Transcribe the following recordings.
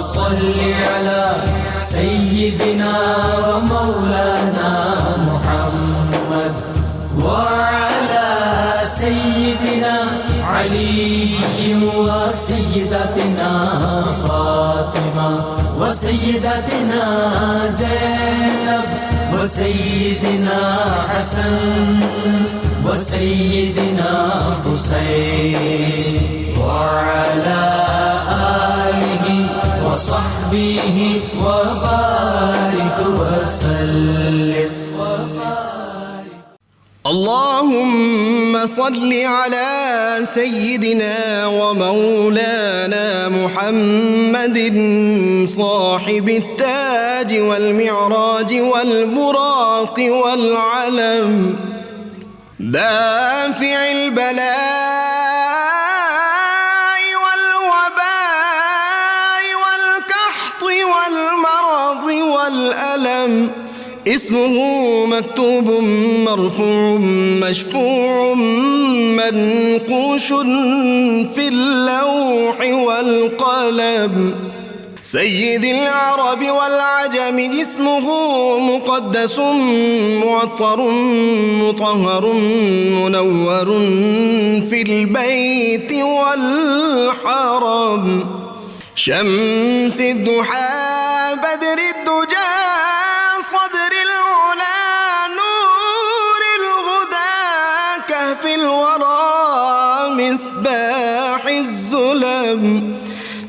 صل على سيدنا ومولانا محمد وعلى سيدنا علي وسيدتنا فاطمة وسيدتنا زينب وسيدنا حسن وسيدنا حسين وعلى آله وصحبه وبارك وسلم. اللهم صل على سيدنا ومولانا محمد صاحب التاج والمعراج والبراق والعلم دافع البلاء والوباء والقحط والمرض والألم اسمه مكتوب مرفوع مشفوع منقوش في اللوح والقلم سيد العرب والعجم اسمه مقدس معطر مطهر منور في البيت والحرم شمس الضحى بدر الدجى صدر العلا نور الهدى كهف الورى مصباح الظلم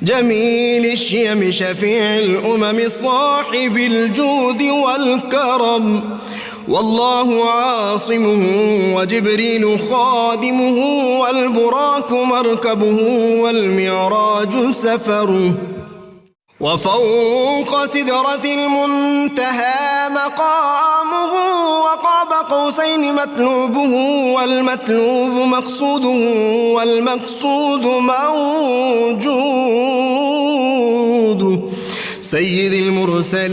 جميل الشيم شفيع الأمم صاحب الجود والكرم والله عاصمه وجبريل خادمه والبراك مركبه والمعراج سفره وفوق سدرة المنتهى مقامه وقاب قوسين مطلوبه والمطلوب مقصوده والمقصود موجود سيد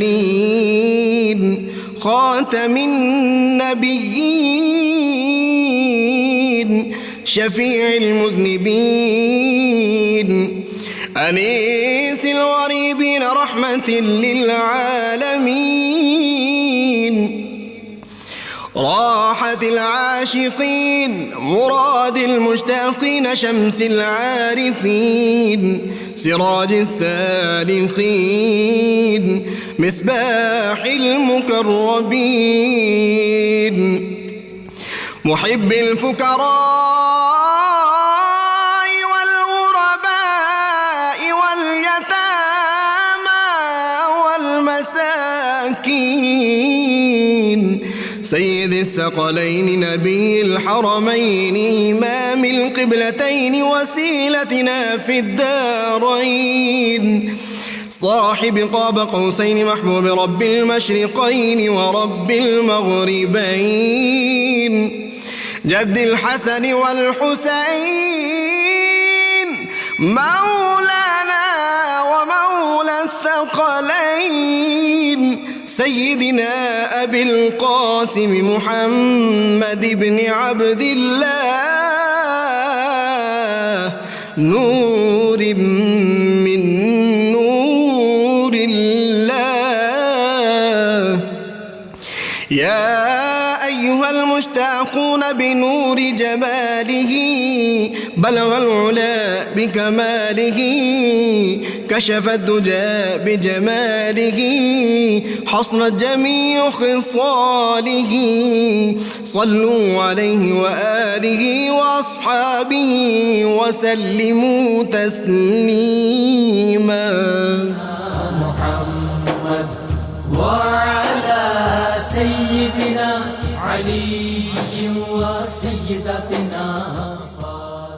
المرسلين خاتم النبيين شفيع المذنبين أنيس الغريبين رحمة للعالمين راحة العاشقين مراد المشتاقين شمس العارفين سراج السالكين مصباح المقربين محب الفقراء والغرباء واليتامى والمساكين سيد الثقلين نبي الحرمين إمام القبلتين وسيلتنا في الدارين صاحب قاب قوسين محبوب رب المشرقين ورب المغربين جد الحسن والحسين مولانا ومولى الثقلين سيدنا أبي القاسم محمد بن عبد الله نور من نور الله يا أيها المشتاقون بنور جماله بلغ العلا بكماله كشف الدجى بجماله حصنت جميع خصاله صلوا عليه وآله وأصحابه وسلموا تسليما محمد وعلى سيدنا علي وسيدتنا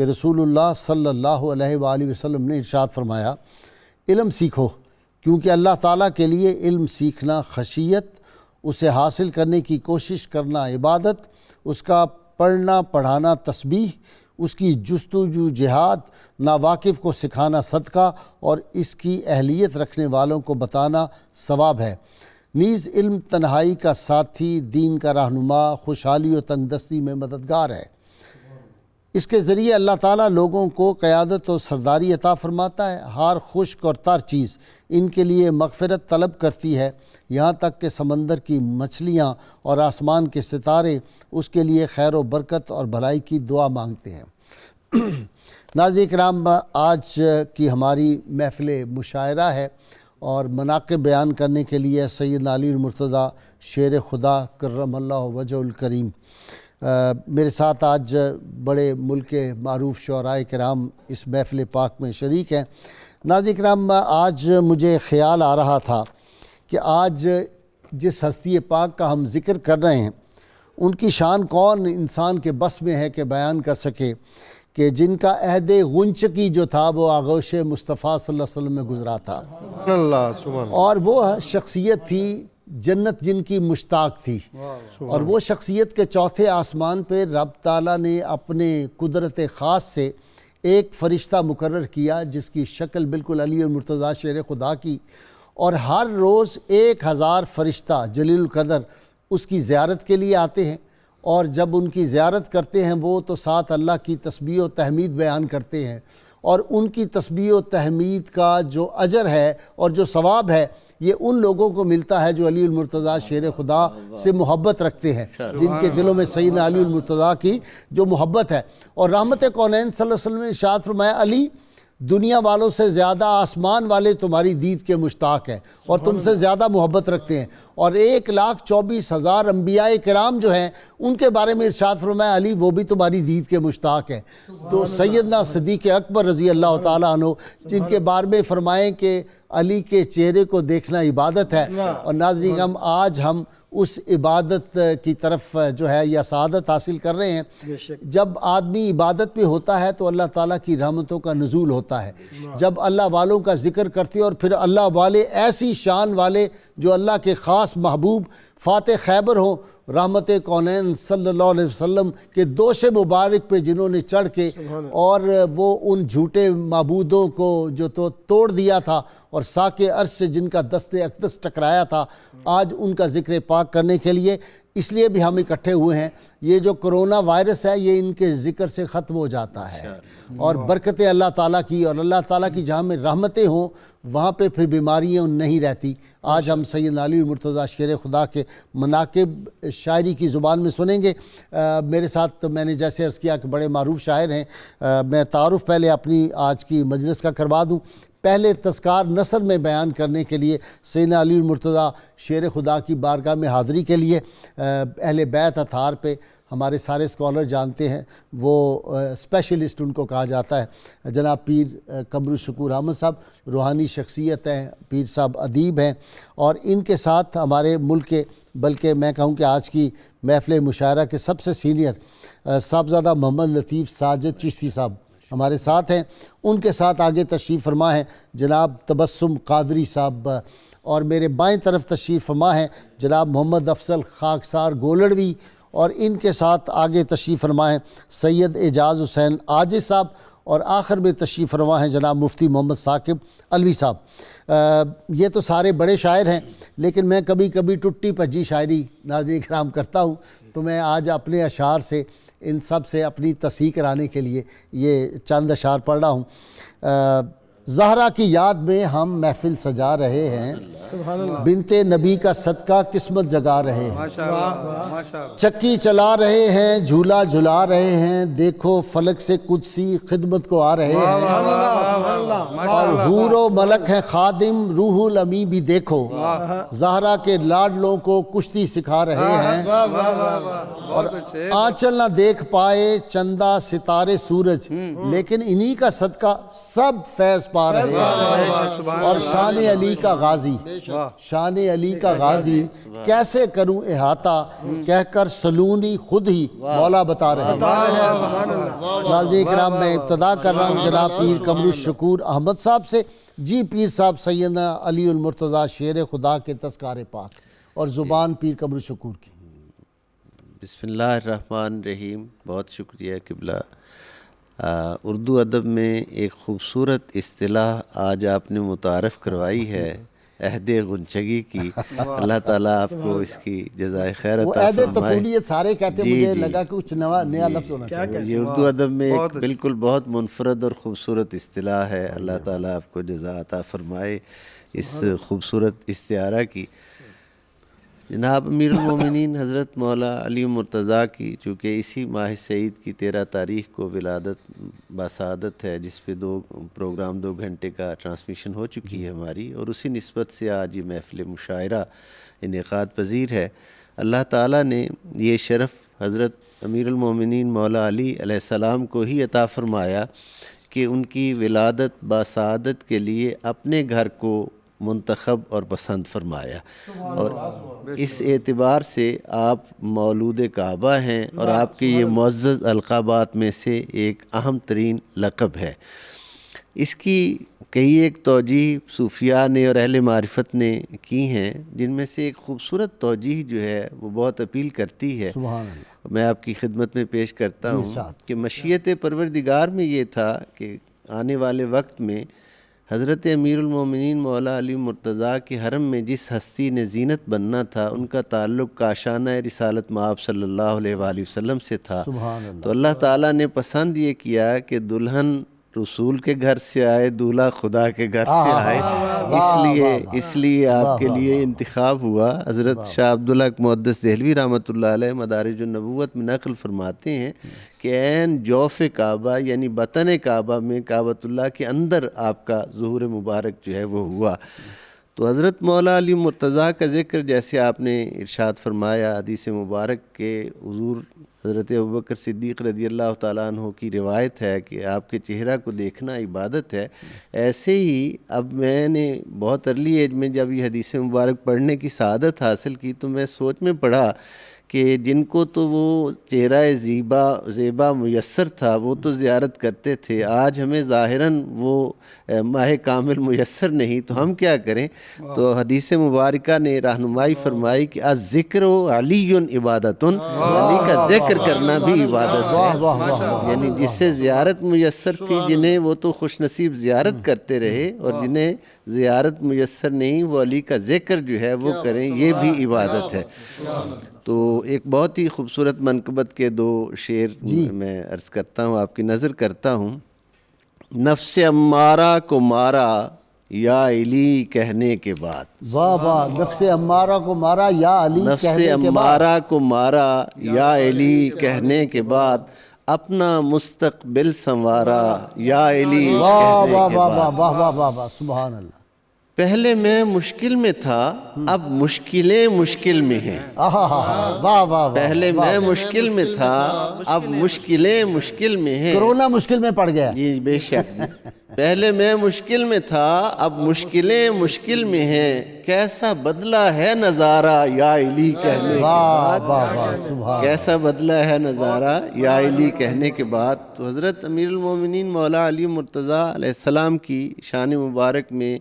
کہ رسول اللہ صلی اللہ علیہ وآلہ وسلم نے ارشاد فرمایا، علم سیکھو، کیونکہ اللہ تعالیٰ کے لیے علم سیکھنا خشیت، اسے حاصل کرنے کی کوشش کرنا عبادت، اس کا پڑھنا پڑھانا تسبیح، اس کی جستجو جہاد، ناواقف کو سکھانا صدقہ، اور اس کی اہلیت رکھنے والوں کو بتانا ثواب ہے۔ نیز علم تنہائی کا ساتھی، دین کا رہنما، خوشحالی و تنگ دستی میں مددگار ہے۔ اس کے ذریعے اللہ تعالیٰ لوگوں کو قیادت و سرداری عطا فرماتا ہے۔ ہر خشک اور تر چیز ان کے لیے مغفرت طلب کرتی ہے، یہاں تک کہ سمندر کی مچھلیاں اور آسمان کے ستارے اس کے لیے خیر و برکت اور بھلائی کی دعا مانگتے ہیں۔ ناظرین کرام، آج کی ہماری محفل مشاعرہ ہے اور مناقب بیان کرنے کے لیے سیدنا علی المرتضیٰ شیر خدا کرم اللہ وجہ الکریم میرے ساتھ آج بڑے ملک کے معروف شعراء کرام اس محفل پاک میں شریک ہیں۔ ناظرین کرام، آج مجھے خیال آ رہا تھا کہ آج جس ہستی پاک کا ہم ذکر کر رہے ہیں، ان کی شان کون انسان کے بس میں ہے کہ بیان کر سکے، کہ جن کا عہد غنچکی جو تھا وہ آغوش مصطفیٰ صلی اللہ علیہ وسلم میں گزرا تھا، اور وہ شخصیت تھی جنت جن کی مشتاق تھی، اور وہ شخصیت کے چوتھے آسمان پہ رب تعالیٰ نے اپنے قدرت خاص سے ایک فرشتہ مقرر کیا جس کی شکل بالکل علی المرتضیٰ شیر خدا کی، اور ہر روز 1000 فرشتہ جلیل القدر اس کی زیارت کے لیے آتے ہیں، اور جب ان کی زیارت کرتے ہیں وہ تو ساتھ اللہ کی تسبیح و تحمید بیان کرتے ہیں، اور ان کی تسبیح و تحمید کا جو اجر ہے اور جو ثواب ہے یہ ان لوگوں کو ملتا ہے جو علی المرتضیٰ شیر خدا سے محبت رکھتے ہیں، جن کے دلوں میں سیدنا علی المرتضیٰ کی جو محبت ہے۔ اور رحمت کونین صلی اللہ علیہ وسلم نے ارشاد فرمایا، علی دنیا والوں سے زیادہ آسمان والے تمہاری دید کے مشتاق ہیں اور تم سے زیادہ محبت رکھتے ہیں، اور 1,24,000 انبیاء کرام جو ہیں ان کے بارے میں ارشاد فرمایا، علی وہ بھی تمہاری دید کے مشتاق ہیں۔ تو سیدنا صدیق اکبر رضی اللہ تعالیٰ عنہ جن کے بارے میں فرمائیں کہ علی کے چہرے کو دیکھنا عبادت ہے، اور ناظرین آج ہم اس عبادت کی طرف جو ہے یا سعادت حاصل کر رہے ہیں۔ جب آدمی عبادت پہ ہوتا ہے تو اللہ تعالیٰ کی رحمتوں کا نزول ہوتا ہے، جب اللہ والوں کا ذکر کرتے ہیں، اور پھر اللہ والے ایسی شان والے جو اللہ کے خاص محبوب فاتح خیبر ہوں، رحمت کونین صلی اللہ علیہ وسلم کے دوش مبارک پہ جنہوں نے چڑھ کے اور وہ ان جھوٹے معبودوں کو جو تو توڑ دیا تھا اور ساکِ عرش سے جن کا دست اقدس ٹکرایا تھا، آج ان کا ذکر پاک کرنے کے لیے اس لیے بھی ہم اکٹھے ہوئے ہیں۔ یہ جو کرونا وائرس ہے یہ ان کے ذکر سے ختم ہو جاتا ہے، اور برکت اللہ تعالیٰ کی اور اللہ تعالیٰ کی جہاں میں رحمتیں ہوں وہاں پہ پھر بیماریاں نہیں رہتی۔ آج ہم سیدنا علی المرتضیٰ شیر خدا کے مناقب شاعری کی زبان میں سنیں گے۔ میرے ساتھ میں نے جیسے عرض کیا کہ بڑے معروف شاعر ہیں۔ میں تعارف پہلے اپنی آج کی مجلس کا کروا دوں۔ پہلے تذکار نثر میں بیان کرنے کے لیے سیدنا علی المرتضیٰ شیر خدا کی بارگاہ میں حاضری کے لیے اہل بیت اطہار پہ ہمارے سارے اسکالر جانتے ہیں، وہ اسپیشلسٹ ان کو کہا جاتا ہے، جناب پیر قمر الشکور احمد صاحب روحانی شخصیت ہیں، پیر صاحب ادیب ہیں، اور ان کے ساتھ ہمارے ملک کے بلکہ میں کہوں کہ آج کی محفل مشاعرہ کے سب سے سینئر صاحبزادہ محمد لطیف ساجد چشتی صاحب ہمارے ساتھ ہیں۔ ان کے ساتھ آگے تشریف فرما ہیں جناب تبسم قادری صاحب، اور میرے بائیں طرف تشریف فرما ہیں جناب محمد افضل خاکسار گولڑوی، اور ان کے ساتھ آگے تشریف فرما ہیں سید اعجاز حسین عاجز صاحب، اور آخر میں تشریف فرما ہیں جناب مفتی محمد ثاقب علوی صاحب۔ یہ تو سارے بڑے شاعر ہیں، لیکن میں کبھی کبھی ٹٹی پجی شاعری ناظرین کرام کرتا ہوں، تو میں آج اپنے اشعار سے ان سب سے اپنی تصحیح کرانے کے لیے یہ چند اشعار پڑھ رہا ہوں۔ زہرا کی یاد میں ہم محفل سجا رہے ہیں، بنت نبی کا صدقہ قسمت جگا رہے ہیں، چکی چلا رہے ہیں، جھولا جھلا رہے ہیں، دیکھو فلک سے قدسی خدمت کو آ رہے ہیں، اور حور و ملک ہیں خادم، روح الامی بھی دیکھو، زہرا کے لاڈلوں کو کشتی سکھا رہے ہیں، اور آنچل نہ دیکھ پائے چندہ ستارے سورج، لیکن انہی کا صدقہ سب فیض پا پا رہے ہیں۔ اور شان علی کا غازی، شان علی کا غازی کیسے کروں احاطہ کہہ کر سلونی خود ہی مولا بتا رہے ہیں۔ ناظرین کرام، میں ابتدا کر رہا ہوں جناب پیر قمر الشکور احمد صاحب سے۔ جی پیر صاحب، سیدنا علی المرتضیٰ شیر خدا کے تذکار پاک اور زبان پیر قمر الشکور کی۔ بسم اللہ الرحمن الرحیم۔ بہت شکریہ قبلہ۔ اردو ادب میں ایک خوبصورت اصطلاح آج آپ نے متعارف کروائی ہے، عہد غنچگی کی۔ اللہ تعالیٰ آپ کو اس کی جزائے خیر وہ عطا عہد فرمائے۔ طفولیت سارے کہتے ہیں، مجھے لگا کہ کچھ نیا لفظ ہونا چاہیے۔ یہ اردو ادب میں ایک بالکل بہت منفرد اور خوبصورت اصطلاح ہے۔ اللہ تعالیٰ آپ کو جزا عطا فرمائے اس خوبصورت استعارہ کی۔ جناب امیر المومنین حضرت مولا علی مرتضیٰ کی چونکہ اسی ماہ سعید کی 13 تاریخ کو ولادت باسعادت ہے، جس پہ 2 پروگرام 2 گھنٹے کا ٹرانسمیشن ہو چکی ہے ہماری، اور اسی نسبت سے آج یہ محفل مشاعرہ انعقاد پذیر ہے۔ اللہ تعالیٰ نے یہ شرف حضرت امیر المومنین مولا علی علیہ السلام کو ہی عطا فرمایا کہ ان کی ولادت باسعادت کے لیے اپنے گھر کو منتخب اور پسند فرمایا، اور اس اعتبار سے آپ مولود کعبہ ہیں، اور آپ کے یہ معزز القابات میں سے ایک اہم ترین لقب ہے۔ اس کی کئی ایک توجیہ صوفیاء نے اور اہل معرفت نے کی ہیں، جن میں سے ایک خوبصورت توجیہ جو ہے وہ بہت اپیل کرتی ہے، سبحان اللہ۔ میں آپ کی خدمت میں پیش کرتا ہوں کہ مشیت پروردگار میں یہ تھا کہ آنے والے وقت میں حضرت امیر المومنین مولا علی مرتضیٰ کے حرم میں جس ہستی نے زینت بننا تھا، ان کا تعلق کاشانہ رسالت مآب صلی اللہ علیہ وآلہ وسلم سے تھا۔ تو اللہ تعالیٰ نے پسند یہ کیا کہ دلہن رسول کے گھر سے آئے، دولہا خدا کے گھر سے آئے، اس لیے آپ کے لیے انتخاب ہوا۔ حضرت شاہ عبداللہ محدث دہلوی رحمۃ اللہ علیہ مدارج النبوت میں نقل فرماتے ہیں کہ عین جوف کعبہ یعنی بطن کعبہ میں کعبۃ اللہ کے اندر آپ کا ظہور مبارک جو ہے وہ ہوا۔ تو حضرت مولا علی مرتضیٰ کا ذکر جیسے آپ نے ارشاد فرمایا، حدیث مبارک کے حضور حضرت ابوبکر صدیق رضی اللہ تعالیٰ عنہ کی روایت ہے کہ آپ کے چہرہ کو دیکھنا عبادت ہے۔ ایسے ہی اب میں نے بہت ارلی ایج میں جب یہ حدیث مبارک پڑھنے کی سعادت حاصل کی تو میں سوچ میں پڑا کہ جن کو تو وہ چہرہ زیبا میسر تھا وہ تو زیارت کرتے تھے، آج ہمیں ظاہراً وہ ماہ کامل میسر نہیں، تو ہم کیا کریں؟ تو حدیث مبارکہ نے رہنمائی فرمائی کہ الذکر علی عبادت، علی کا ذکر کرنا بھی عبادت ہے۔ یعنی جس سے زیارت میسر تھی، جنہیں وہ تو خوش نصیب زیارت کرتے رہے، اور جنہیں زیارت میسر نہیں وہ علی کا ذکر جو ہے وہ کریں، یہ بھی عبادت ہے۔ تو ایک بہت ہی خوبصورت منقبت کے 2 شعر میں عرض کرتا ہوں، آپ کی نظر کرتا ہوں۔ نفس امارہ کو مارا یا علی کہنے کے بعد، واہ واہ، نفس امارہ کو مارا یا علی نفس کہنے کے بعد، امارہ کو مارا یا علی کہنے کے بعد، اپنا مستقبل سنوارا یا علی واہ کہنے واہ کے واہ بعد۔ واہ واہ واہ واہ، سبحان اللہ۔ پہلے میں مشکل میں تھا، اب مشکلیں مشکل میں ہیں۔ واہ واہ واہ، پہلے میں مشکل میں تھا، اب مشکلیں مشکل میں ہیں۔ کرونا مشکل میں پڑ گیا۔ جی بے شک، پہلے میں مشکل میں تھا، اب مشکلیں مشکل میں ہیں، کیسا بدلہ ہے نظارہ یا علی کہنے کے بعد۔ واہ واہ، سبحان، کیسا بدلہ ہے نظارہ یا علی کہنے کے بعد۔ تو حضرت امیر المومنین مولا علی مرتضیٰ علیہ السلام کی شان مبارک میں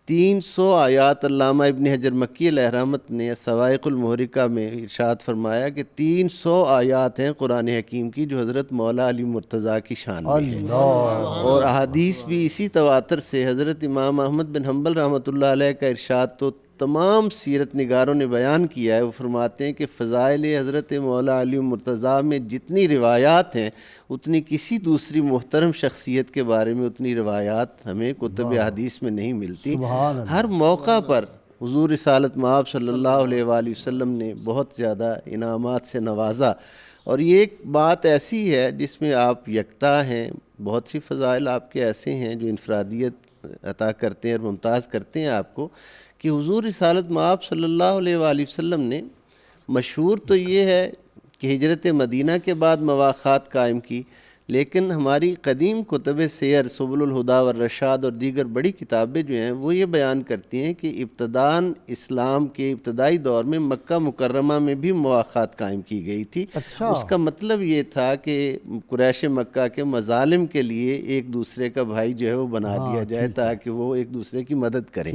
300 آیات علامہ ابن حجر مکی علیہ رحمت نے سوائق المحرکہ میں ارشاد فرمایا کہ 300 آیات ہیں قرآن حکیم کی جو حضرت مولا علی مرتضیٰ کی شان میں ہیں، اور احادیث بھی اسی تواتر سے۔ حضرت امام احمد بن حنبل رحمۃ اللہ علیہ کا ارشاد تو تمام سیرت نگاروں نے بیان کیا ہے۔ وہ فرماتے ہیں کہ فضائل حضرت مولا علی مرتضیٰ میں جتنی روایات ہیں اتنی کسی دوسری محترم شخصیت کے بارے میں اتنی روایات ہمیں کتب حدیث میں نہیں ملتی۔ ہر موقع پر حضور رسالت مآب صلی اللہ علیہ وآلہ وسلم نے بہت زیادہ انعامات سے نوازا، اور یہ ایک بات ایسی ہے جس میں آپ یکتا ہیں۔ بہت سی فضائل آپ کے ایسے ہیں جو انفرادیت عطا کرتے ہیں اور ممتاز کرتے ہیں آپ کو، کہ حضور رسالت مآب صلی اللہ علیہ وآلہ وسلم نے مشہور تو یہ ہے کہ ہجرت مدینہ کے بعد مواخات قائم کی، لیکن ہماری قدیم کتب سیر سبل الہدا والرشاد اور دیگر بڑی کتابیں جو ہیں وہ یہ بیان کرتی ہیں کہ ابتداً اسلام کے ابتدائی دور میں مکہ مکرمہ میں بھی مواخات قائم کی گئی تھی. اس کا مطلب یہ تھا کہ قریش مکہ کے مظالم کے لیے ایک دوسرے کا بھائی جو ہے وہ بنا دیا جائے تاکہ وہ ایک دوسرے کی مدد کریں.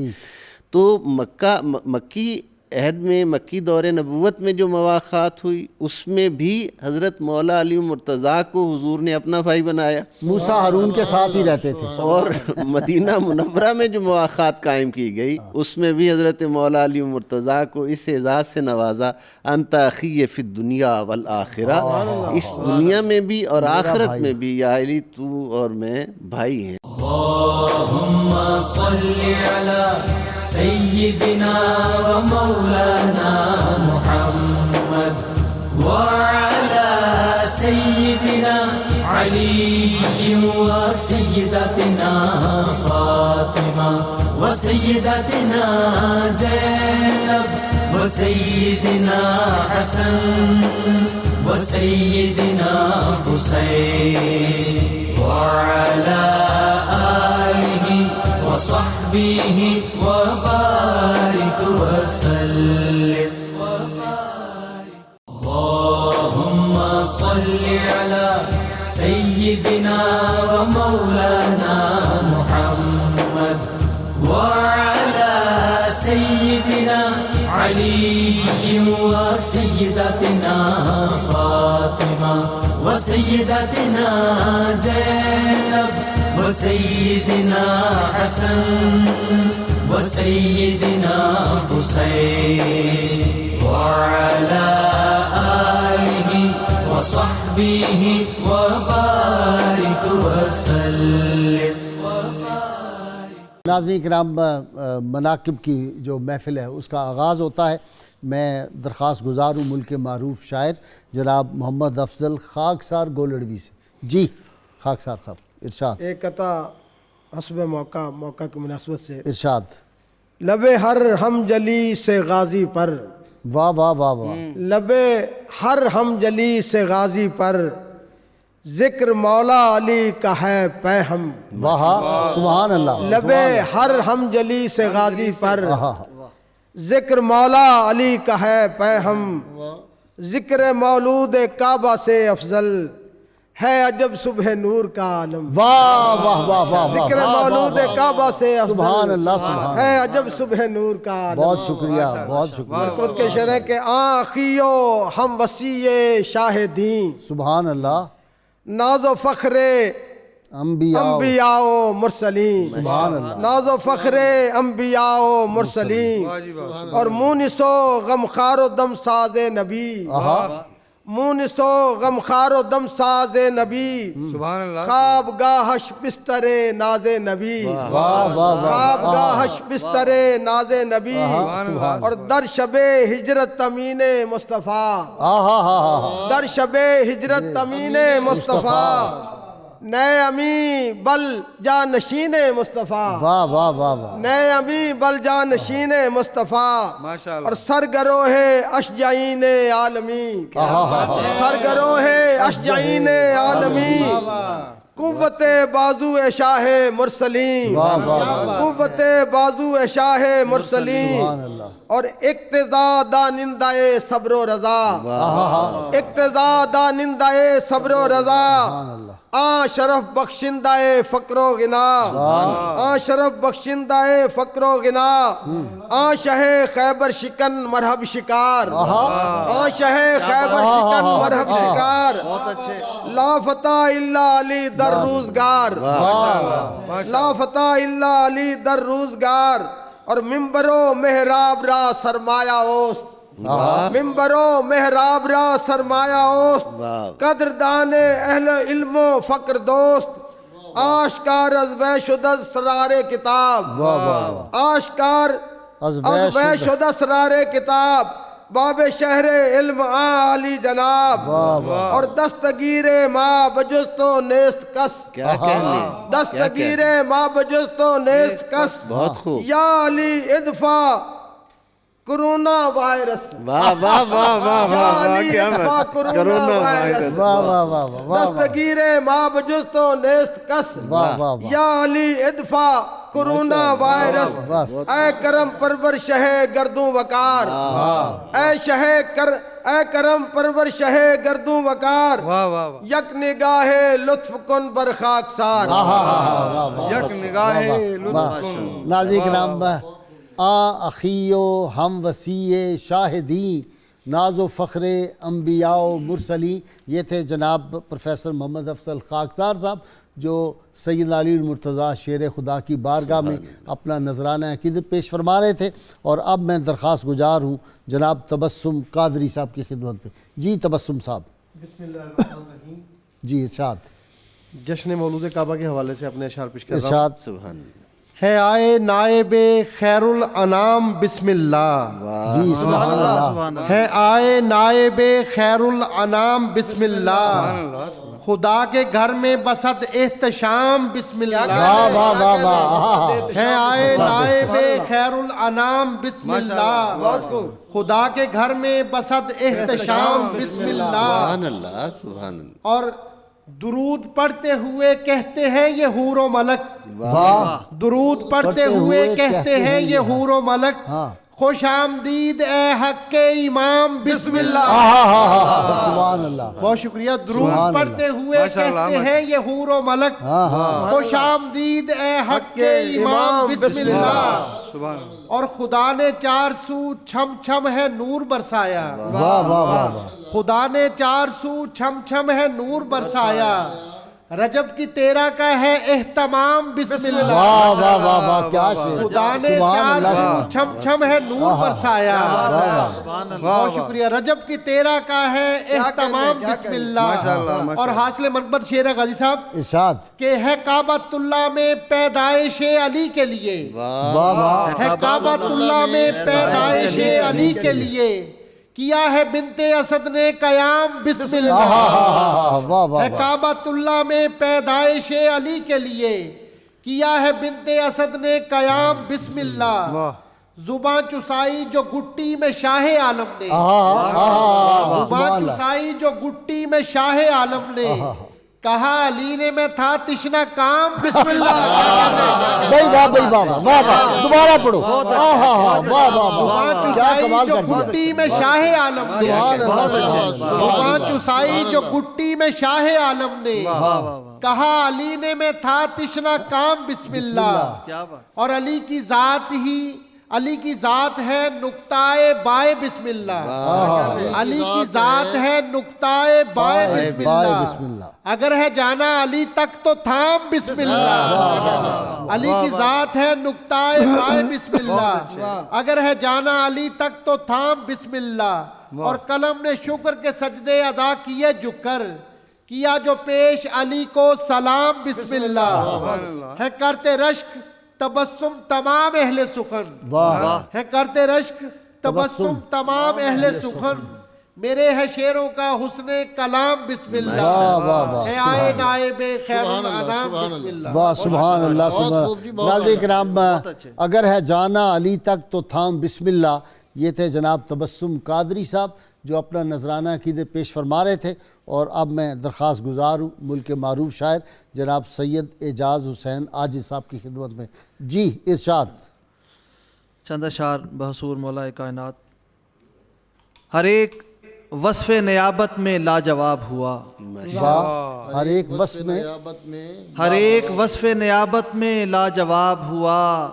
تو مکی عہد میں مکی دور نبوت میں جو مواخات ہوئی اس میں بھی حضرت مولا علی مرتضیٰ کو حضور نے اپنا بھائی بنایا. موسیٰ ہارون کے ساتھ ہی رہتے تھے. اور مدینہ منورہ میں جو مواخات قائم کی گئی اس میں بھی حضرت مولا علی مرتضیٰ کو اس اعزاز سے نوازا انت اخی فی الدنیا والآخرہ، اس دنیا میں بھی اور آخرت میں بھی یا علی تو اور میں بھائی ہیں. اللہم صلی علی سیدنا و مولانا محمد وعلى سيدنا علي وسيدتنا فاطمة وسيدتنا زينب وسيدنا حسن وسيدنا حسين وعلى آله وصحبه وبارك وسلم. اللهم صل على سيدنا ومولانا محمد وعلى سيدنا علي وسيدتنا فاطمة وسيدتنا زينب وسيدنا حسن وسيدنا حسين وعلى آله وصحبه وبارك وسلم. ناظرین کرام، مناقب کی جو محفل ہے اس کا آغاز ہوتا ہے. میں درخواست گزار ہوں ملک معروف شاعر جناب محمد افضل خاکسار گولڑوی سے. جی خاکسار صاحب ارشاد. ایک قطع حسب موقع کی مناسبت سے ارشاد. لب ہر ہم جلی سے غازی پر، واہ واہ واہ واہ. لب ہر ہم جلی سے غازی پر ذکر مولا علی کا ہے پیہم. واہ سبحان اللہ. لب ہر ہم جلی سے غازی پر ذکر مولا علی کا ہے پیہم. ذکر مولود کعبہ سے افضل ہے عجب صبح نور کا عالم. واہ واہ واہ واہ. ذکر مولود کعبہ سے سبحان اللہ افضل سبحان ہے عجب صبح نور کا عالم. بہت شکریہ بہت شکریہ. خود کے شرح کے آخیو ہم وسیع شاہدین سبحان اللہ. ناز و فخر انبیاء و مرسلین. سبحان اللہ. ناز و فخر انبیاء و مرسلین اور مونس و غمخار و دم ساز نبی. مونس و غمخار و دم ساز نبی. خواب گاہش بستر ناز نبی. خواب گاہش بستر ناز نبی اور در شب ہجرت امین مصطفیٰ. در شب ہجرت امین مصطفیٰ نئے امی بل جانشین مصطفیٰ. واہ واہ واہ واہ. نئے امی بل جانشین مصطفیٰ اور سرگروہ اشجعین عالمی. سرگروہ اشجعین عالمی قوت بازو شاہ مرسلین. قوت بازو شاہ مرسلین اور اقتضا دانندہ صبر و رضا. اقتضا دانندہ صبر و رضا آن شرف بخشندہ فقر و غنا. آن شرف بخشندہ فقر و غنا. آن شہ خیبر شکن مرحب شکار. آن شہ خیبر شکن مرحب شکار. لا فتح الا علی در روزگار. لا فتح الا علی در روزگار اور ممبر و محراب را سرمایہ اوست. ممبر و محراب را سرمایہ اوست. قدردان اہل علم و فقر دوست. آشکار از وے شدہ سرار کتاب. آشکار از وے شدہ سرار کتاب باب شہر علم عالی جناب اور دستگیر ما بجز تو نیست کس. دستگیر ما بجز تو نیست کس. یا علی ادفع کرونا وائرس واہ واہ واہ واہ یا واہ علی کیا ادفع کرونا وائرس واہ واہ واہ واہ واہ دستگیر ما بجست و نیست کس واہ واہ واہ یا علی ادفع کرونا وائرس اے کرم پرور شہ گردوں وقار اے کرم پرور شہ گردوں وقار یک نگاہ لطف کن بر خاکسار یک نگاہ لطف کن. ناظرین کرام اخیو ہم وسیع شاہدی ناز و فخر انبیاء و مرسلی. یہ تھے جناب پروفیسر محمد افضل خاکسار صاحب جو سید علی المرتضیٰ شیر خدا کی بارگاہ میں اپنا نذرانہ عقیدت پیش فرما رہے تھے. اور اب میں درخواست گزار ہوں جناب تبسم قادری صاحب کی خدمت میں. جی تبسم صاحب. بسم اللہ الرحمن الرحیم. جی ارشاد. جشن مولود کعبہ کے حوالے سے اپنے اشعار پیش کر رہا ہوں. ارشاد. سبحان اللہ. ہے آئے نائب خیر الانام بسم اللہ. جی سبحان اللہ. ہے آئے نائب خیر الانام بسم اللہ. خدا کے گھر میں بسط احتشام بسم اللہ. واہ واہ واہ واہ. ہے آئے نائب خیر الانام بسم اللہ. خدا کے گھر میں بسط احتشام بسم اللہ. سبحان اللہ سبحان اللہ. اور درود پڑھتے ہوئے کہتے ہیں یہ حور و ملک. درود پڑھتے ہوئے کہتے ہیں یہ حور و ملک. خوش آمدید اے حق کے امام بسم اللہ. سبحان اللہ. بہت شکریہ. درود پڑھتے ہوئے کہتے ہیں یہ حور و ملک. خوش آمدید اے حق کے امام بسم اللہ. اور خدا نے چار سو چھم چھم ہے نور برسایا. واہ واہ واہ. خدا نے چار سو چھم چھم ہے نور برسایا. رجب کی 13 کا ہے اہتمام بسم اللہ. واہ واہ واہ واہ. کیا شعر. خدا نے چار سو چھم چھم ہے نور برسایا. بہت شکریہ. رجب کی 13 کا ہے اہتمام بسم اللہ. اور حاصل منقبت شعر ہے غازی صاحب. ارشاد. کہ ہے کعبۃ اللہ میں پیدائش علی کے لیے. واہ واہ. ہے کعبۃ اللہ میں پیدائش علی کے لیے. کیا ہے بنت اسد نے قیام بسم اللہ. واہ واہ. ہے کعبۃ اللہ میں پیدائش علی کے لیے. کیا ہے بنت اسد نے قیام بسم اللہ. زباں چسائی جو گٹی میں شاہ عالم نے. زباں چسائی جو گٹی میں شاہ عالم نے. کہا علی نے میں تھا تشنا کام بسم اللہ. بھائی واہ بھائی واہ واہ واہ. دوبارہ پڑھو. واہ واہ. زبان چسائی جو گٹی میں شاہ عالم نے. زبان چسائی جو گٹی میں شاہ عالم نے. کہا علی نے میں تھا تشنا کام بسم اللہ. اور علی کی ذات ہے نقطۂ بائے بسم اللہ. علی کی ذات ہے نقطۂ بائے بسم اللہ. اگر ہے جانا علی تک تو تھام بسم اللہ. علی کی ذات ہے نقطۂ بائے بسم اللہ. اگر ہے جانا علی تک تو تھام بسم اللہ. اور قلم نے شکر کے سجدے ادا کیے جھک کر. کیا جو پیش علی کو سلام بسم اللہ. ہے کرتے رشک تبسم تمام اہل سخن. ہے کرتے رشک تبسم تمام اہل سخن. میرے ہے شیروں کا حسن کلام بسم اللہ. ہے آئے نائب خیر الانام بسم اللہ. واہ سبحان اللہ. سبحان. ناظرین کرام اگر ہے جانا علی تک تو تھام بسم اللہ. یہ تھے جناب تبسم قادری صاحب جو اپنا نذرانہ عقیدت پیش فرما رہے تھے. اور اب میں درخواست گزار ہوں ملک کے معروف شاعر جناب سید اعجاز حسین عاجز صاحب کی خدمت میں. جی ارشاد. چند اشعار بحصور مولا کائنات. ہر ایک وصف نیابت میں لاجواب ہوا. ہر ایک وصف میں ہر ایک وصف نیابت میں لاجواب ہوا.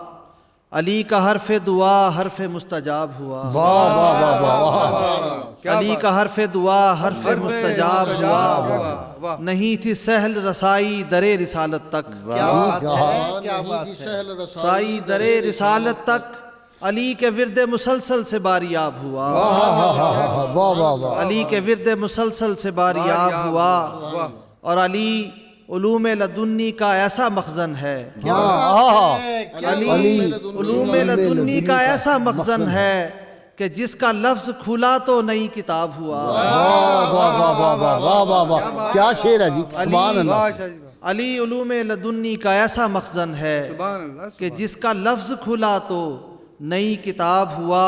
علی کا حرف دعا حرف مستجاب ہوا. علی کا حرف دعا حرف مستجاب ہوا. نہیں تھی سہل رسائی در رسالت تک. رسائی در رسالت تک علی کے ورد مسلسل سے باریاب ہوا. علی کے ورد مسلسل سے باریاب ہوا. اور علی علوم لدنی کا ایسا مخزن ہے. علی علوم لدنی کا ایسا مخزن ہے کہ جس کا لفظ کھلا تو نئی کتاب ہوا. کیا شعر ہے جی. سبحان اللہ. علی علوم لدنی کا ایسا مخزن ہے کہ جس کا لفظ کھلا تو نئی کتاب ہوا.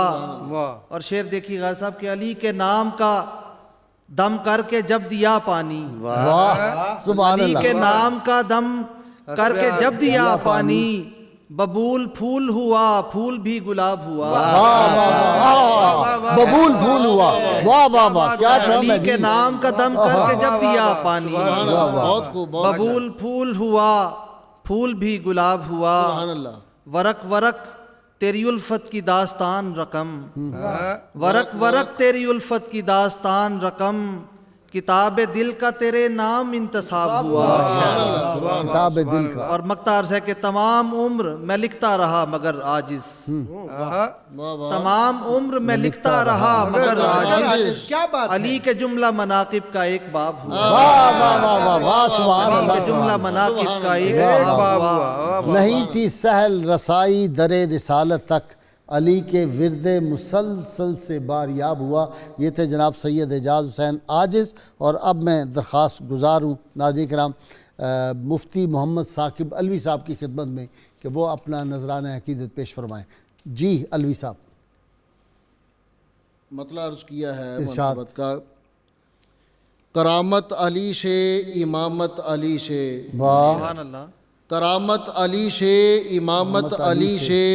اور شعر دیکھیے غازی صاحب کہ علی کے نام کا دم کر کے جب دیا پانی. واہ سبحان علی کے اللہ. نام کا دم کر کے جب دیا پانی. ببول پھول ہوا پھول بھی گلاب ہوا. ببول پھول ہوا. واہ واہ واہ کیا ٹرم علی ہے کے جی. نام کا دم کر کے جب دیا پانی. بہت خوب. ببول پھول ہوا پھول بھی گلاب ہوا. ورق ورق تیری الفت کی داستان رقم. ورق ورق تیری الفت کی داستان رقم. کتاب دل کا تیرے نام انتصاب ہوا. کتاب دل کا. اور مقطع عرض ہے کہ تمام عمر میں لکھتا رہا مگر عاجز. تمام عمر میں لکھتا رہا مگر عاجز. کیا بات ہے. علی کے جملہ مناقب کا ایک باب ہوا. واہ واہ واہ واہ واہ سبحان علی کے اللہ. جملہ مناقب کا ایک باب ہوا. نہیں تھی سہل رسائی در رسالت تک، علی کے ورد مسلسل سے باریاب ہوا. یہ تھے جناب سید اعجاز حسین عاجز. اور اب میں درخواست گزار ہوں ناظرین کرام مفتی محمد ثاقب علوی صاحب کی خدمت میں کہ وہ اپنا نذرانہ عقیدت پیش فرمائیں. جی علوی صاحب. مطلع عرض کیا ہے ارشاد. منقبت کا. کرامت علی سے امامت علی سے. واہ سبحان اللہ. کرامت علی سے امامت علی سے.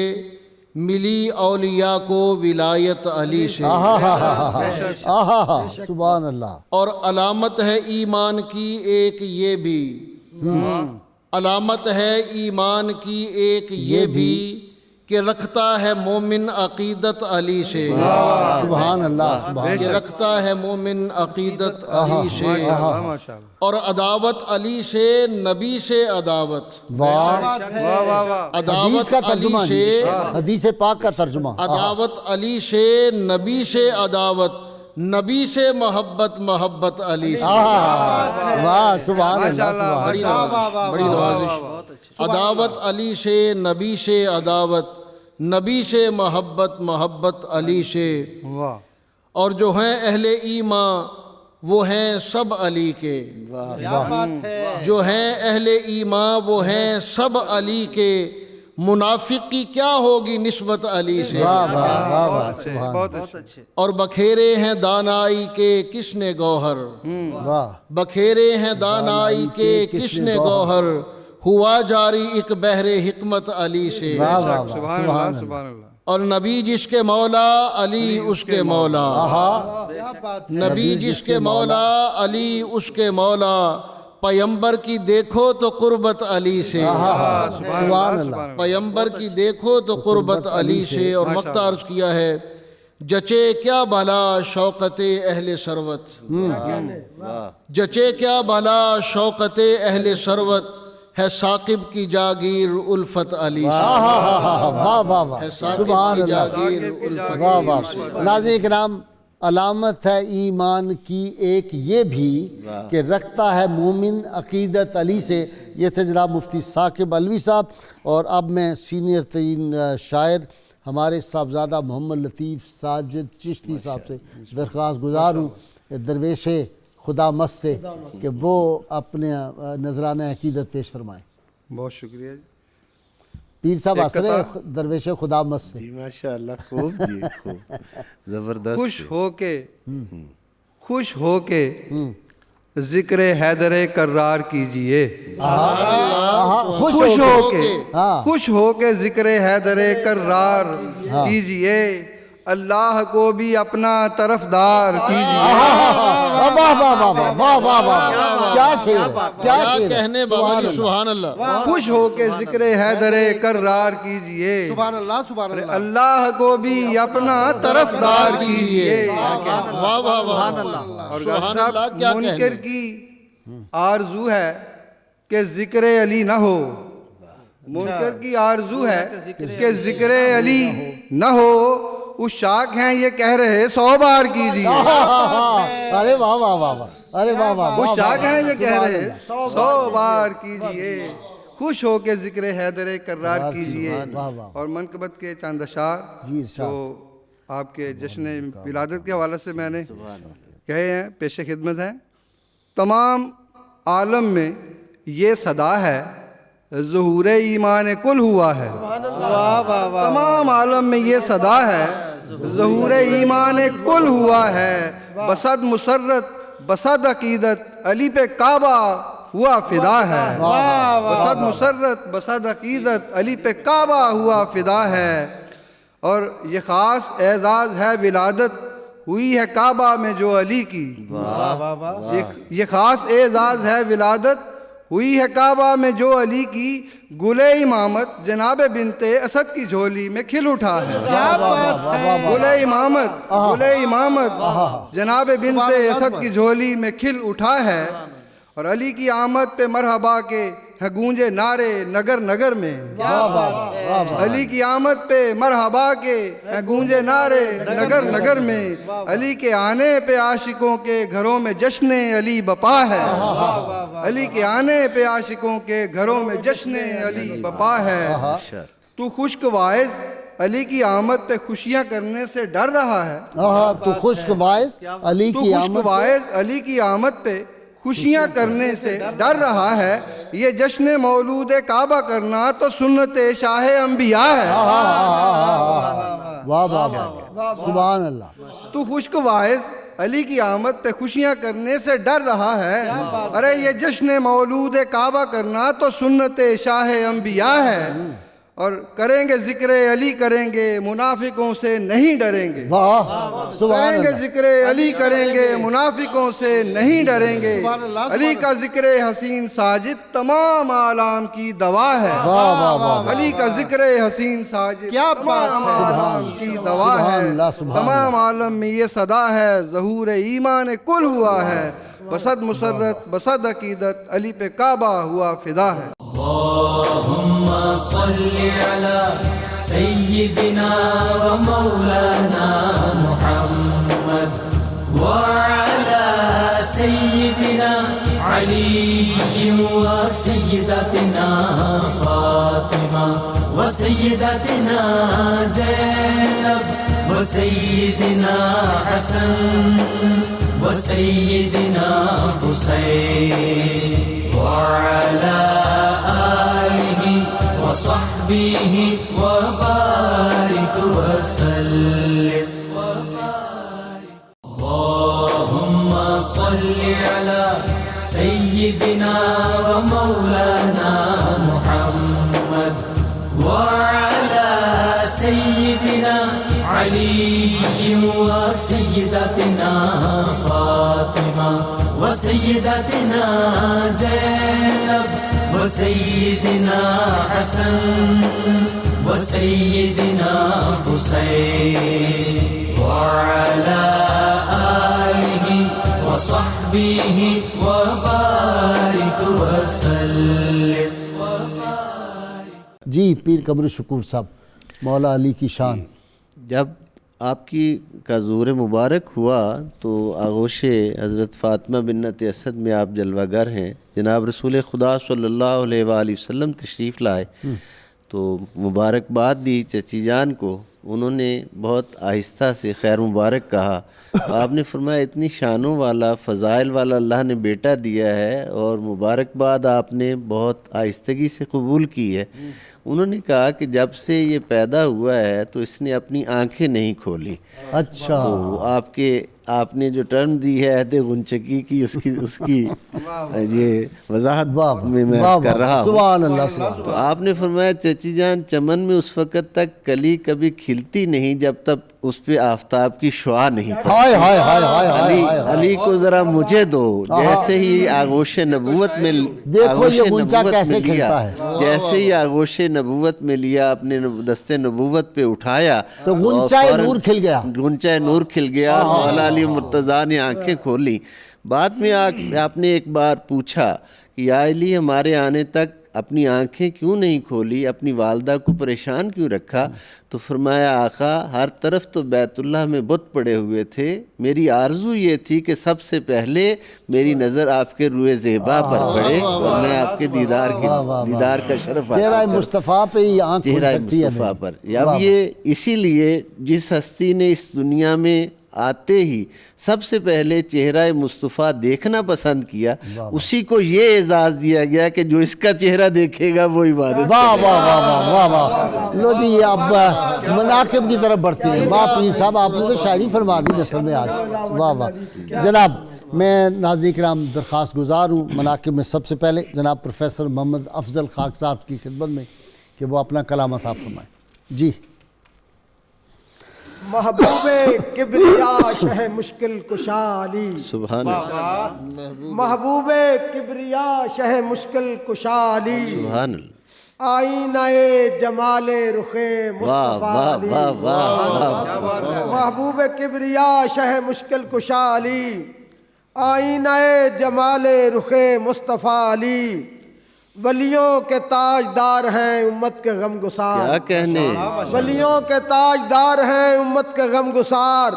ملی اولیاء کو ولایت علی سے. آہا سبحان اللہ. اور علامت ہے ایمان کی ایک یہ بھی. علامت ہے ایمان کی ایک یہ بھی کہ رکھتا ہے مومن عقیدت علی سے. سبحان اللہ. سبحان کہ رکھتا ہے مومن عقیدت علی سے. اور عداوت علی سے نبی سے عداوت. واہ. حدیث عداوت کا علی ترجمہ سے حدیث پاک کا ترجمہ. عداوت علی سے نبی سے عداوت. نبی سے محبت محبت علی سے. واہ سبحان اللہ. بڑی نوازش. عداوت علی سے نبی سے عداوت. نبی سے محبت محبت علی سے. اور جو ہیں اہل ایمان وہ ہیں سب علی کے. جو ہیں اہل ایمان وہ ہیں سب علی کے. منافق کی کیا ہوگی نسبت علی سے. بہت اچھے. اور بکھیرے ہیں دانائی کے کس نے گوہر. واہ. بکھیرے ہیں دانائی کے کس نے گوہر. ہوا جاری ایک بحر حکمت علی سے. واہ واہ واہ سبحان اللہ. اور نبی جس کے مولا علی اس کے مولا. نبی جس کے مولا علی اس کے مولا. پیمبر کی دیکھو تو قربت علی سے. سبحان اللہ. پیمبر کی دیکھو تو قربت علی سے. اور مقطع عرض کیا ہے جچے کیا بھلا شوقت اہل ثروت. جچے کیا بھلا شوقت اہل ثروت. ہے ثاقب کی جاگیر الفت علی سے. واہ واہ واہ سبحان اللہ. واہ واہ. ناظرین کرام علامت ہے ایمان کی ایک یہ بھی کہ رکھتا ہے مومن عقیدت علی سے. یہ تھے جناب مفتی ثاقب علوی صاحب. اور اب میں سینئر ترین شاعر ہمارے صاحبزادہ محمد لطیف ساجد چشتی صاحب سے درخواست گزار ہوں درویش خدا مست سے کہ وہ اپنے نذرانہ عقیدت پیش فرمائیں. بہت شکریہ جی. پیر صاحب اثر درویش خدا مست سے. جی ماشاءاللہ خوب جی خوب زبردست. خوش ہو کے ذکر حیدر کرار کیجئے. خوش ہو کے ذکر حیدر کرار کیجئے. اللہ کو بھی اپنا طرفدار کیجئے. کیا شعر کیا کہنے بابا جی سبحان اللہ. خوش ہو کے ذکر حیدر کرار کیجئے. سبحان اللہ سبحان اللہ. اللہ کو بھی اپنا طرفدار کیجئے. واہ واہ واہ. اور سبحان اللہ. کیا منکر کی آرزو ہے کہ ذکر علی نہ ہو. منکر کی آرزو ہے کہ ذکر علی نہ ہو. اس شاک ہیں یہ کہہ رہے 100 بار کیجئے. ارے واہ واہ واہ واہ. ارے واہ واہ. وہ شاک ہیں یہ کہہ رہے 100 بار کیجئے. خوش ہو کے ذکر حیدر کرار کیجئے. اور منقبت کے چاند اشعار جو آپ کے جشن ولادت کے حوالے سے میں نے کہے ہیں پیش خدمت ہیں. تمام عالم میں یہ صدا ہے ظہور ایمان کل ہوا ہے۔ تمام عالم میں یہ صدا ہے، ظہور ایمان کل ہوا ہے، بصد مسرت بصد عقیدت علی پہ کعبہ ہوا فدا ہے۔ بصد مسرت بصد عقیدت علی پہ کعبہ ہوا فدا ہے۔ اور یہ خاص اعزاز ہے ولادت ہوئی ہے کعبہ میں جو علی کی، یہ خاص اعزاز ہے ولادت ہوئی ہے کعبہ میں جو علی کی، گل امامت جناب بنت اسد کی جھولی میں کھل اٹھا ہے۔ گل امامت جناب بنت اسد کی جھولی میں کھل اٹھا ہے۔ اور علی کی آمد پہ مرحبا کے ہیں گونجے نعرے نگر نگر میں، علی کی آمد پہ مرحبا کے ہیں گونجے نعرے نگر نگر میں، علی کے آنے پہ عاشقوں کے گھروں میں جشن علی بپا ہے، علی کے آنے پہ عاشقوں کے گھروں میں جشن علی بپا ہے۔ تو خشک واعظ علی کی آمد پہ خوشیاں کرنے سے ڈر رہا ہے، تو خشک باعث علی تو کی خشک آمد واعظ علی کی آمد پہ خوشیاں کرنے سے ڈر رہا ہے۔ یہ جشن مولود کعبہ کرنا تو سنت شاہ انبیاء ہے۔ واہ واہ واہ، سبحان اللہ۔ تو خشک واعظ علی کی آمد پہ خوشیاں کرنے سے ڈر رہا ہے، ارے یہ جشن مولود کعبہ کرنا تو سنت شاہ انبیاء ہے۔ اور کریں گے ذکر علی کریں گے منافقوں سے نہیں ڈریں گے، واہ سبحان کریں گے اللہ۔ ذکر علی کریں گے منافقوں سے نہیں ڈریں گے، علی کا ذکر حسین ساجد تمام عالم کی دوا ہے، علی کا ذکر حسین ساجد تمام عالم کی دوا ہے۔ تمام عالم میں یہ صدا ہے، ظہور ایمان کل ہوا ہے، بصد مسرت بصد عقیدت علی پہ کعبہ ہوا فدا ہے۔ اللهم صل على سيدنا ومولانا محمد وعلى سيدنا علي وسيدتنا فاطمة وسيدتنا زينب وسيدنا حسن وسيدنا حسين وعلى آله وصحبه وبارك وسلم۔ اللهم صل على سيدنا ومولانا محمد وعلى سيدنا علي وسيدتنا فاطمة وسيدتنا زينب وسيدنا حسن وسيدنا حسين وعلى آله وصحبه وبارك وسلم۔ جی پیر قمر شکور صاحب، مولا علی کی شان۔ جب آپ کا ظہور مبارک ہوا تو آغوش حضرت فاطمہ بنت اسد میں آپ جلوہ گر ہیں، جناب رسول خدا صلی اللہ علیہ وآلہ وسلم تشریف لائے تو مبارکباد دی چچی جان کو۔ انہوں نے بہت آہستہ سے خیر مبارک کہا۔ آپ نے فرمایا اتنی شانوں والا فضائل والا اللہ نے بیٹا دیا ہے اور مبارکباد آپ نے بہت آہستگی سے قبول کی ہے۔ انہوں نے کہا کہ جب سے یہ پیدا ہوا ہے تو اس نے اپنی آنکھیں نہیں کھولی۔ اچھا، تو آپ نے جو ٹرم دی ہے عہد غنچکی کی اس کی یہ وضاحت میں عرض کر رہا ہوں۔ سبحان اللہ سبحان تو آپ نے فرمایا چچی جان چمن میں اس وقت تک کلی کبھی کھلتی نہیں جب تک اس پہ آفتاب کی شعاع نہیں پڑتی۔ علی کو ذرا مجھے دو، جیسے ہی آغوش نبوت میں جیسے ہی آغوش نبوت میں لیا، اپنے دست نبوت پہ اٹھایا تو غنچۂ نور کھل گیا، غنچۂ نور کھل گیا۔ مولا علی مرتضیٰ نے آنکھیں کھولی۔ بعد میں آپ نے ایک بار پوچھا کہ یا علی ہمارے آنے تک اپنی آنکھیں کیوں نہیں کھولی، اپنی والدہ کو پریشان کیوں رکھا؟ تو فرمایا آقا ہر طرف تو بیت اللہ میں بت پڑے ہوئے تھے، میری آرزو یہ تھی کہ سب سے پہلے میری نظر آپ کے روئے زیبا پر پڑے اور میں آپ کے دیدار کا شرف حاصل چہرہ مصطفیٰ پہ ہی آنکھ کھل چہرہ سکتی ہے۔ مصطفیٰ پر۔ اب یہ اسی لیے جس ہستی نے اس دنیا میں آتے ہی سب سے پہلے چہرہ مصطفیٰ دیکھنا پسند کیا، اسی کو یہ اعزاز دیا گیا کہ جو اس کا چہرہ دیکھے گا وہ عبادت واہ واہ واہ واہ واہ واہ. لو جی یہ اب مناقب کی طرف بڑھتی ہیں. واہ پیر صاحب آپ نے تو شاعری فرما دی نثر میں آج. واہ واہ. جناب میں ناظرین کرام درخواست گزار ہوں مناقب میں سب سے پہلے جناب پروفیسر محمد افضل خاک صاحب کی خدمت میں کہ وہ اپنا کلام عطا فرمائیں. جی. محبوب کبریا شہ مشکل کشا علی. سبحان اللہ، محبوب کبریا شہ مشکل کشا علی. سبحان اللہ. آئینہ جمال رخ واہ مصطفیٰ واہ علی. واہ واہ واہ. محبوب کبریا شہ مشکل کشا علی. آئینہ جمال رخ مصطفیٰ علی. ولیوں کے تاجدار ہیں امت کے غم گسار. کیا کہنے. ولیوں کے تاجدار ہیں امت کے غم گسار.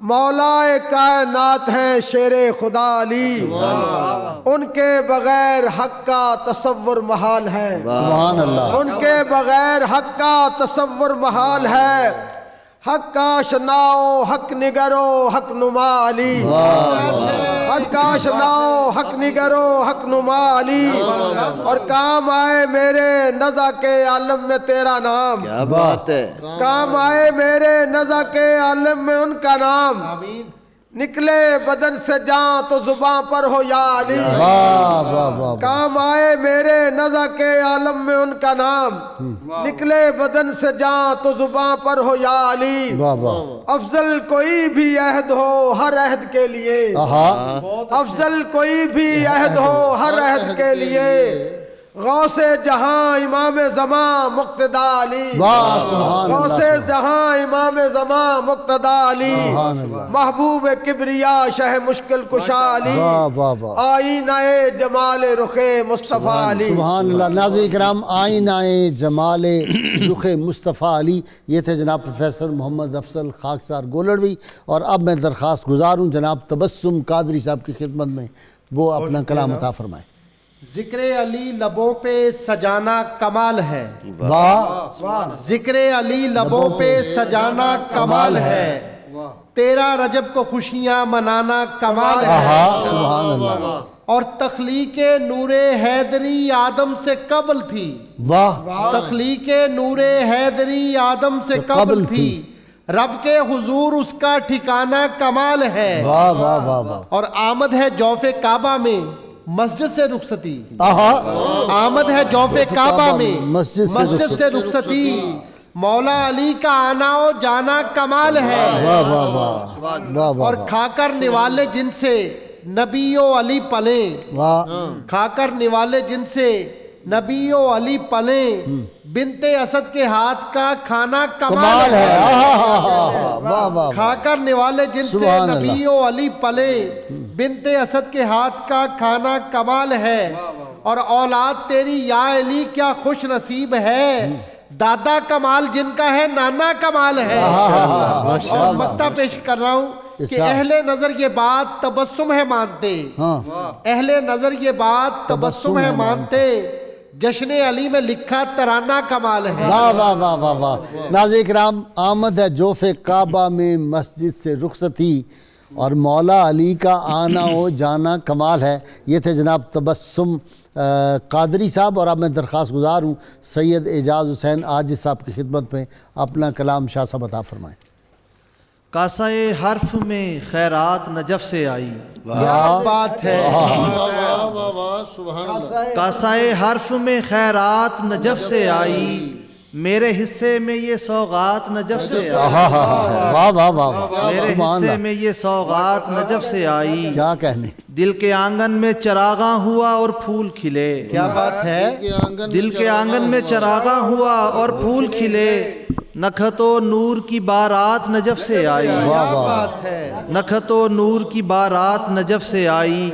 مولا کائنات ہیں شیر خدا علی. ان کے بغیر حق کا تصور محال ہے. سبحان اللہ. ان کے بغیر حق کا تصور محال ہے. حق کا آشناؤ حق نگرو حق نما علی. حق کا آشناؤ حق نگرو حق نما علی. اور کام آئے میرے نزا کے عالم میں تیرا نام. کیا بات ہے. کام آئے میرے نزا کے عالم میں ان کا نام. نکلے بدن سے جان تو زباں پر ہو یا علی. واہ واہ واہ. کام آئے میرے نزا کے عالم میں ان کا نام. نکلے بدن سے جان تو زباں پر ہو یا علی. واہ واہ. افضل کوئی بھی عہد ہو ہر عہد کے لیے. افضل کوئی بھی عہد ہو ہر عہد کے لیے. غوث جہاں امام زمان مقتدا علی. غوث جہاں امام زمان مقتدا علی. محبوب کبریا شہ مشکل کشا علی. آئینہ جمال رخ مصطفیٰ علی. سبحان اللہ. ناظرین کرام آئینہ جمال رخ مصطفیٰ علی یہ تھے جناب پروفیسر محمد افضل خاکسار گولڑوی. اور اب میں درخواست گزار ہوں جناب تبسم قادری صاحب کی خدمت میں وہ اپنا کلام عطا فرمائیں. ذکر علی لبوں پہ سجانا کمال ہے. واہ. ذکر علی لبوں پہ سجانا کمال ہے. تیرا رجب کو خوشیاں منانا کمال ہے. سبحان اللہ. اور تخلیق نور حیدری آدم سے قبل تھی. واہ. تخلیق نور حیدری آدم سے قبل تھی. رب کے حضور اس کا ٹھکانہ کمال ہے. واہ واہ واہ واہ. اور آمد ہے جوف کعبہ میں مسجد سے رخصتی. آمد ہے جوف کعبہ میں مسجد سے رخصتی. مولا علی کا آنا و جانا کمال ہے. واہ واہ واہ. اور کھا کر نوالے جن سے نبی و علی پلیں. کھا کر نوالے جن سے نبی و علی پلیں. بنت اسد کے ہاتھ کا کھانا کمال ہے. کھا کر نوالے جن سے نبی و علی پلیں. بنت اسد کے ہاتھ کا کھانا کمال ہے. اور اولاد تیری یا علی کیا خوش نصیب ہے. دادا کمال جن کا ہے نانا کمال ہے. اور مکتہ پیش کر رہا ہوں کہ اہل نظر یہ بات تبسم ہے مانتے. اہل نظر یہ بات تبسم ہے مانتے. جشن علی میں لکھا ترانہ کمال ہے. واہ واہ واہ واہ واہ. ناظرین کرام آمد ہے جوف کعبہ میں مسجد سے رخصتی. اور مولا علی کا آنا و جانا کمال ہے. یہ تھے جناب تبسم قادری صاحب. اور اب میں درخواست گزار ہوں سید اعجاز حسین عاجز صاحب کی خدمت میں اپنا کلام شاہ صاحب عطا فرمائیں. کاسۂ حرف میں خیرات نجف سے آئی. کیا بات ہے. کاسۂ حرف میں خیرات نجف سے آئی. میرے حصے میں یہ سوغات نجف سے آئی. واہ واہ واہ. میرے حصے میں یہ سوغات نجف سے آئی. کیا کہنے. دل کے آنگن میں چراغاں ہوا اور پھول کھلے. کیا بات ہے. دل کے آنگن میں چراغاں ہوا اور پھول کھلے. نکھت و نور کی بارات نجف سے آئی. نکھت و نور کی بارات نجف سے آئی.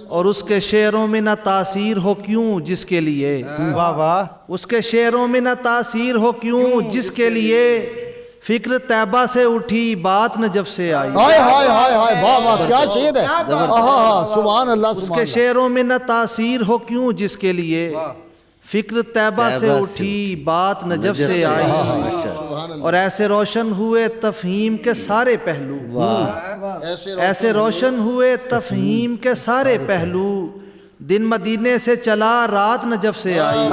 اور اس کے شعروں میں نہ تاثیر ہو کیوں جس کے لیے. واہ واہ. اس کے شعروں میں نہ تاثیر ہو کیوں جس کے لیے. فکر طیبہ سے اٹھی بات نجف سے آئی. ہائے ہائے ہائے ہائے. واہ واہ. کیا شعر ہے. سبحان اللہ. اس کے شعروں میں نہ تاثیر ہو کیوں جس کے لیے. فکر طیبہ سے اٹھی بات نجف سے آئی، اور ایسے روشن ہوئے تفہیم کے سارے پہلو، ایسے روشن ہوئے تفہیم کے سارے پہلو، دن مدینے سے چلا رات نجف سے آئی،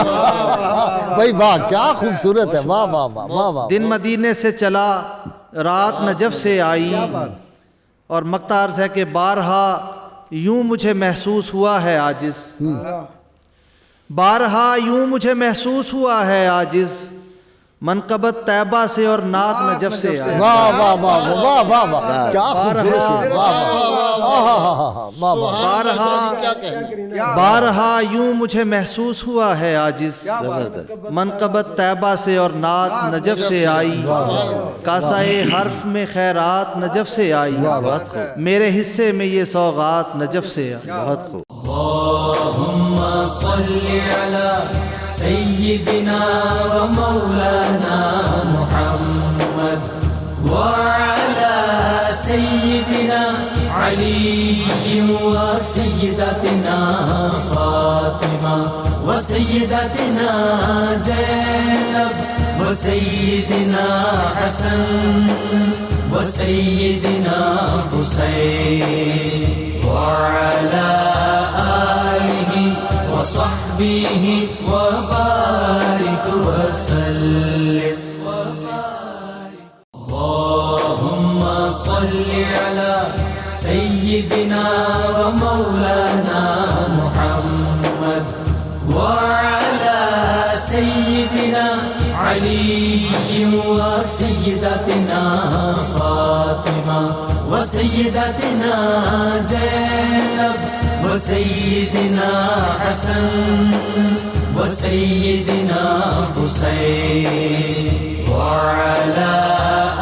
بھائی واہ کیا خوبصورت ہے، واہ واہ واہ واہ واہ، دن مدینے سے چلا رات نجف سے آئی، اور مقطع عرض ہے کہ بارہا یوں مجھے محسوس ہوا ہے عاجز، بارہا یوں مجھے محسوس ہوا ہے عاجز، منقبت طیبہ سے اور نعت نجف سے آئی، واہ واہ واہ واہ واہ واہ کیا خوبصورت ہے، واہ واہ واہ، بارہا یوں مجھے محسوس ہوا ہے عاجز، منقبت طیبہ سے اور نعت نجف سے آئی، کاسائے حرف میں خیرات نجف سے آئی، میرے حصے میں یہ سوغات نجف سے آئی۔ بہت خوب۔ اللهم صل على سيدنا ومولانا محمد وعلى سيدنا علي وسيدتنا فاطمة وسيدتنا زينب وسيدنا حسن وسيدنا حسين وعلى آله وصحبه وبارك وسلم، اللهم صل على سيدنا ومولانا محمد وعلى سيدنا علي وسيدتنا فاطمة وسيدتنا زينب وسيدنا حسن وسيدنا حسين وعلى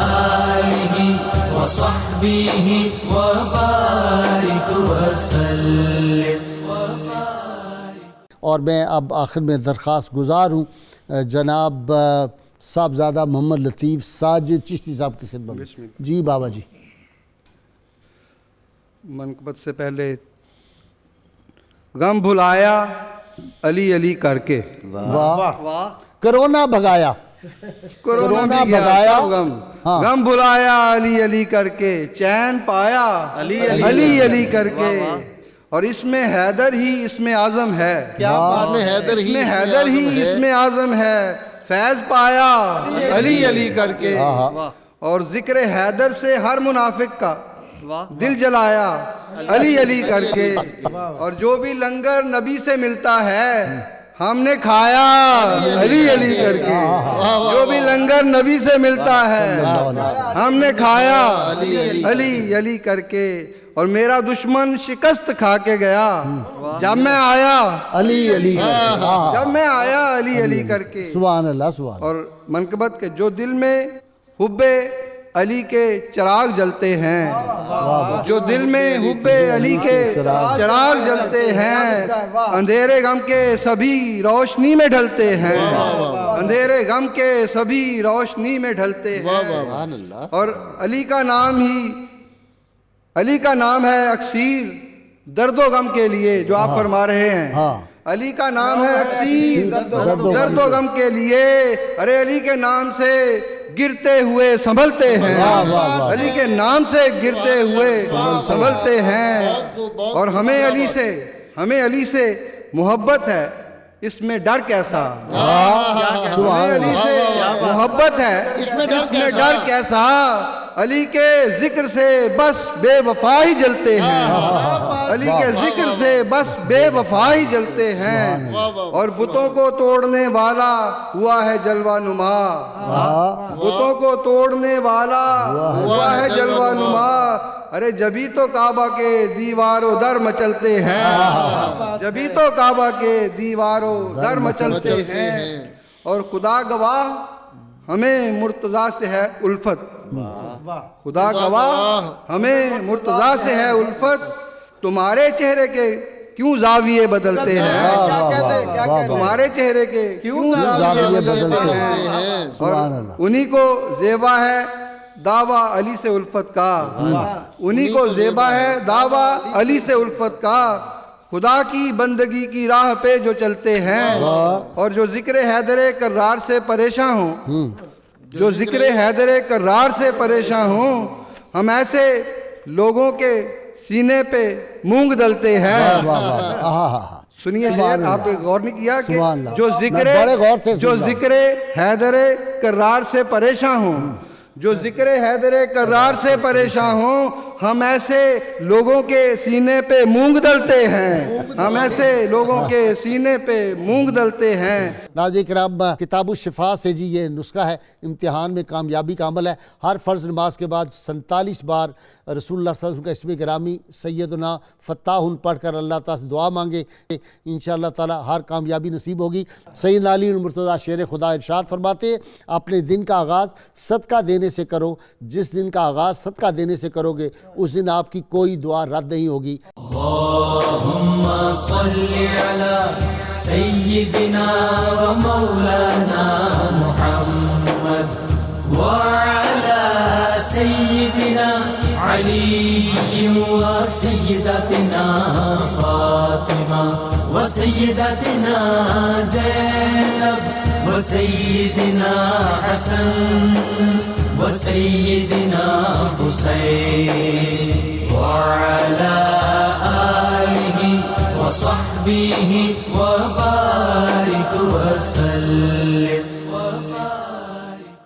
آله وصحبه وبارك وسلم۔ اور میں اب آخر میں درخواست گزار ہوں جناب صاحبزادہ محمد لطیف ساجد چشتی صاحب کی خدمت میں۔ جی بابا جی۔ منقبت سے پہلے غم بھلایا علی علی کر کے، واہ، کرونا بھگایا، کرونا بھگایا، بھگایا، غم بھلایا علی علی کر کے، چین پایا علی علی کر کے، اور اس میں حیدر ہی اس میں اعظم ہے، اس میں حیدر ہی اس میں اعظم ہے، فیض پایا علی علی کر کے، اور ذکر حیدر سے ہر منافق کا دل جلایا علی علی کر کے، اور جو بھی لنگر نبی سے ملتا ہے ہم نے کھایا علی علی کر کے، جو بھی لنگر نبی سے ملتا ہے ہم نے کھایا علی علی کر کے، اور میرا دشمن شکست کھا کے گیا جب میں آیا علی علی، جب میں آیا علی علی کر کے۔ سبحان اللہ سبحان اللہ۔ اور منقبت کے جو دل میں حب علی کے چراغ جلتے ہیں، جو دل میں حب علی کے چراغ جلتے ہیں، اندھیرے غم کے سبھی روشنی میں ڈھلتے ہیں، اندھیرے غم کے سبھی روشنی میں ڈھلتے ہیں، اور علی کا نام ہے اکسیر درد و غم کے لیے، جو آپ فرما رہے ہیں، علی کا نام ہے اکسیر درد و غم کے لیے، ارے علی کے نام سے گرتے ہوئے سنبھلتے ہیں، علی کے نام سے گرتے ہوئے سنبھلتے ہیں، اور ہمیں علی سے محبت ہے، اس میں ڈر کیسا، ہمیں علی سے محبت ہے، اس میں ڈر کیسا، علی کے ذکر سے بس بے وفا ہی جلتے ہیں، علی کے ذکر سے بس بے وفا ہی جلتے ہیں، اور بتوں کو توڑنے والا ہوا ہے جلوہ نما، بتوں کو توڑنے والا ہوا ہے جلوہ نما، ارے جبھی تو کعبہ کے دیواروں در مچلتے ہیں، جبھی تو کعبہ کے دیواروں در مچلتے ہیں، اور خدا گواہ ہمیں مرتضیٰ سے ہے الفت، خدا گواہ ہمیں مرتضیٰ سے ہے الفت، تمہارے چہرے کے کیوں زاویے بدلتے ہیں، تمہارے چہرے کے کیوں زاویے بدلتے ہیں، اور انہی کو زیبا ہے دعویٰ علی سے الفت کا، انہی کو زیبا ہے دعویٰ علی سے الفت کا، خدا کی بندگی کی راہ پہ جو چلتے ہیں اور جو ذکر حیدر کرار سے پریشاں ہوں، جو ذکر حیدر کرار سے پریشاں ہوں، ہم ایسے لوگوں کے سینے پہ مونگ ڈلتے ہیں۔ سنیے شعر، آپ نے غور نہیں کیا کہ جو ذکر حیدر کرار سے پریشاں ہوں، جو ذکر حیدر کرار سے پریشاں ہوں، ہم ایسے لوگوں کے سینے پہ مونگ ڈلتے ہیں، ہم ایسے لوگوں کے سینے پہ مونگ ڈلتے ہیں۔ ناظرین کرام، کتاب الشفا سے جی یہ نسخہ ہے، امتحان میں کامیابی کا عمل ہے۔ ہر فرض نماز کے بعد 47 بار رسول اللہ صلی اللہ علیہ وسلم کا اسم گرامی سیدنا فتاح پڑھ کر اللہ تعالیٰ سے دعا مانگے، انشاءاللہ تعالیٰ ہر کامیابی نصیب ہوگی۔ سیدنا علی المرتضیٰ شیر خدا ارشاد فرماتے ہیں، اپنے دن کا آغاز صدقہ دینے سے کرو، جس دن کا آغاز صدقہ دینے سے کرو گے اس دن آپ کی کوئی دعا رد نہیں ہوگی۔ اللہم صلی علی سیدنا و مولانا محمد وعلی سیدنا علی و سیدتنا فاطمہ و سیدتنا زینب و سیدنا حسن و سیدنا حسین وعلی آلہ وصحبہ